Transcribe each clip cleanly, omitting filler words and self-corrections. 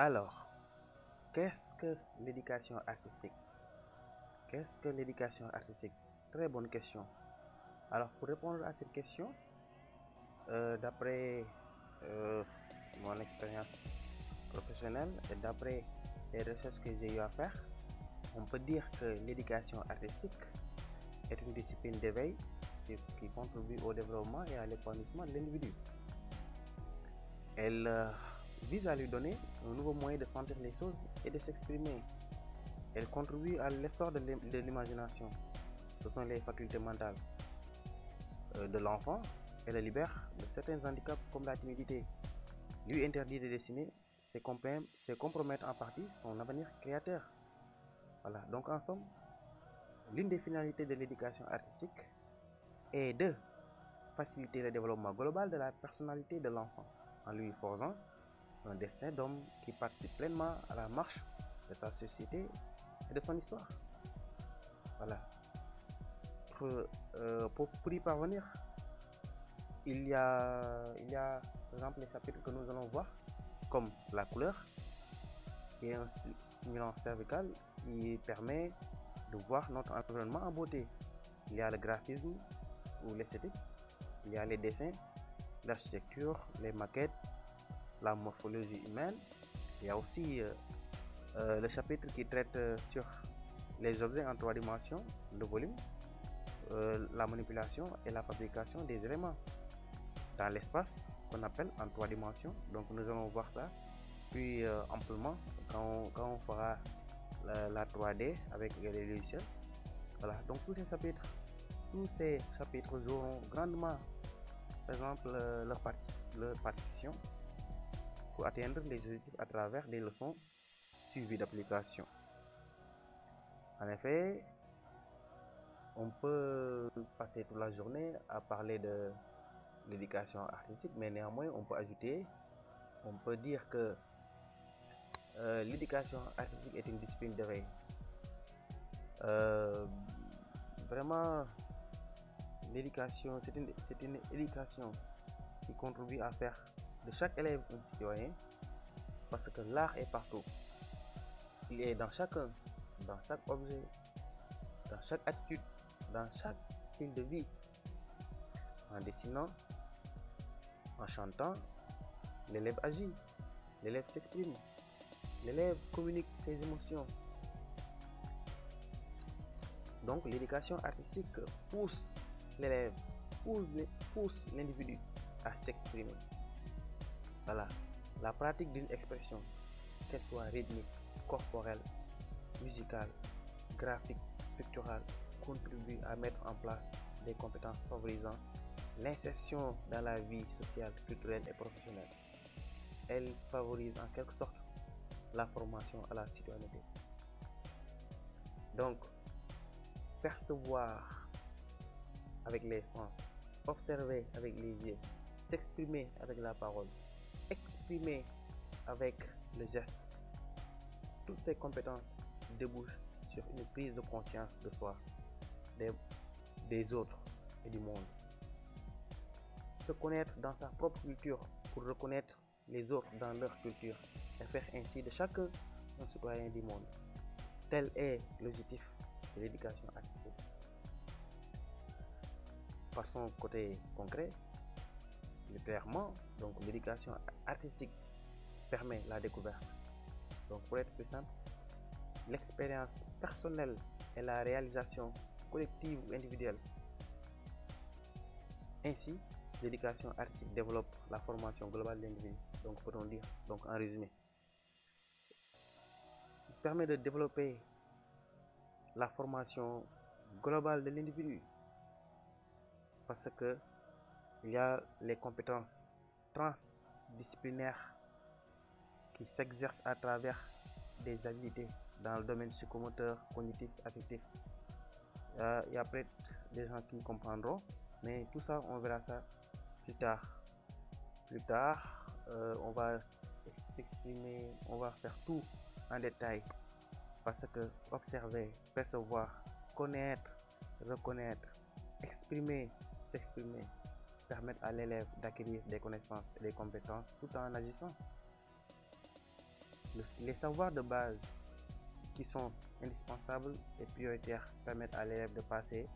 Alors, qu'est-ce que l'éducation artistique? Qu'est-ce que l'éducation artistique? Très bonne question. Alors, pour répondre à cette question, d'après euh, mon expérience professionnelle et d'après les recherches que j'ai eu à faire, on peut dire que l'éducation artistique est une discipline d'éveil qui contribue au développement et à l'épanouissement de l'individu. Elle vise à lui donner un nouveau moyen de sentir les choses et de s'exprimer. Elle contribue à l'essor de l'imagination. Ce sont les facultés mentales de l'enfant et le libère de certains handicaps comme la timidité. Lui interdit de dessiner, c'est compromettre en partie son avenir créateur. Voilà, donc en somme, l'une des finalités de l'éducation artistique est de faciliter le développement global de la personnalité de l'enfant en lui forgeant un destin d'homme qui participe pleinement à la marche de sa société et de son histoire. Voilà. Pour y parvenir, il y a par exemple les chapitres que nous allons voir, comme la couleur, qui est un stimulant cervical qui permet de voir notre environnement en beauté. Il y a le graphisme ou l'esthétique, il y a les dessins, l'architecture, les maquettes, la morphologie humaine. Il y a aussi le chapitre qui traite sur les objets en 3 dimensions, le volume, la manipulation et la fabrication des éléments dans l'espace qu'on appelle en 3 dimensions. Donc nous allons voir ça puis amplement quand on fera la 3D avec les logiciels. Voilà, donc tous ces chapitres joueront grandement, par exemple, leur partition pour atteindre les objectifs à travers des leçons suivies d'application. En effet, on peut passer toute la journée à parler de l'éducation artistique, mais néanmoins, on peut dire que l'éducation artistique est une discipline d'éveil. Vraiment, l'éducation, c'est une éducation qui contribue à faire de chaque élève un citoyen, parce que l'art est partout. Il est dans chacun, dans chaque objet, dans chaque attitude, dans chaque style de vie. En dessinant, en chantant, l'élève agit, l'élève s'exprime, l'élève communique ses émotions. Donc l'éducation artistique pousse l'élève, pousse l'individu à s'exprimer. Voilà, la pratique d'une expression, qu'elle soit rythmique, corporelle, musicale, graphique, picturale, contribue à mettre en place des compétences favorisant l'insertion dans la vie sociale, culturelle et professionnelle. Elle favorise en quelque sorte la formation à la citoyenneté. Donc, percevoir avec les sens, observer avec les yeux, s'exprimer avec la parole, exprimer avec le geste. Toutes ces compétences débouchent sur une prise de conscience de soi, des autres et du monde. Se connaître dans sa propre culture pour reconnaître les autres dans leur culture et faire ainsi de chacun un citoyen du monde. Tel est l'objectif de l'éducation artistique. Par son côté concret, littéralement, donc l'éducation artistique permet la découverte. Donc pour être plus simple, l'expérience personnelle et la réalisation collective ou individuelle. Ainsi, l'éducation artistique développe la formation globale de l'individu. Donc peut-on dire, donc en résumé, il permet de développer la formation globale de l'individu parce que il y a les compétences transdisciplinaires qui s'exercent à travers des habilités dans le domaine psychomoteur, cognitif, affectif. Il y a peut-être des gens qui comprendront, mais tout ça, on verra ça plus tard. Plus tard, on va s'exprimer, on va faire tout en détail parce que observer, percevoir, connaître, reconnaître, exprimer, s'exprimer, permettre à l'élève d'acquérir des connaissances et des compétences tout en agissant. Les savoirs de base qui sont indispensables et prioritaires permettent à l'élève de passer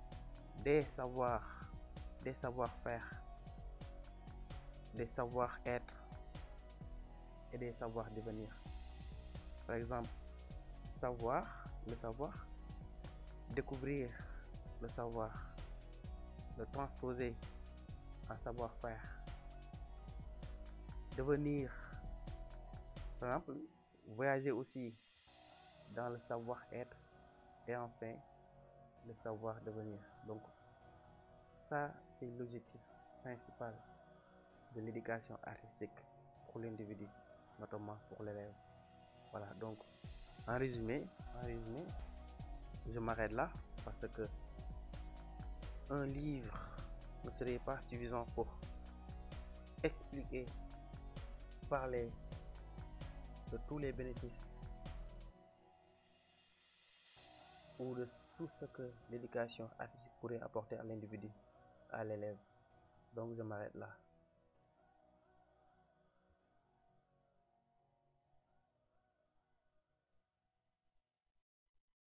des savoir-faire, des savoir-être et des savoir-devenir. Par exemple, le savoir, découvrir le savoir, le transposer en savoir-faire, devenir, par exemple, voyager aussi dans le savoir-être et enfin le savoir-devenir. Donc, ça, c'est l'objectif principal de l'éducation artistique pour l'individu, notamment pour l'élève. Voilà, donc en résumé, je m'arrête là parce que un livre ne serait pas suffisant pour expliquer, parler de tous les bénéfices ou de tout ce que l'éducation artistique pourrait apporter à l'individu, à l'élève. Donc je m'arrête là.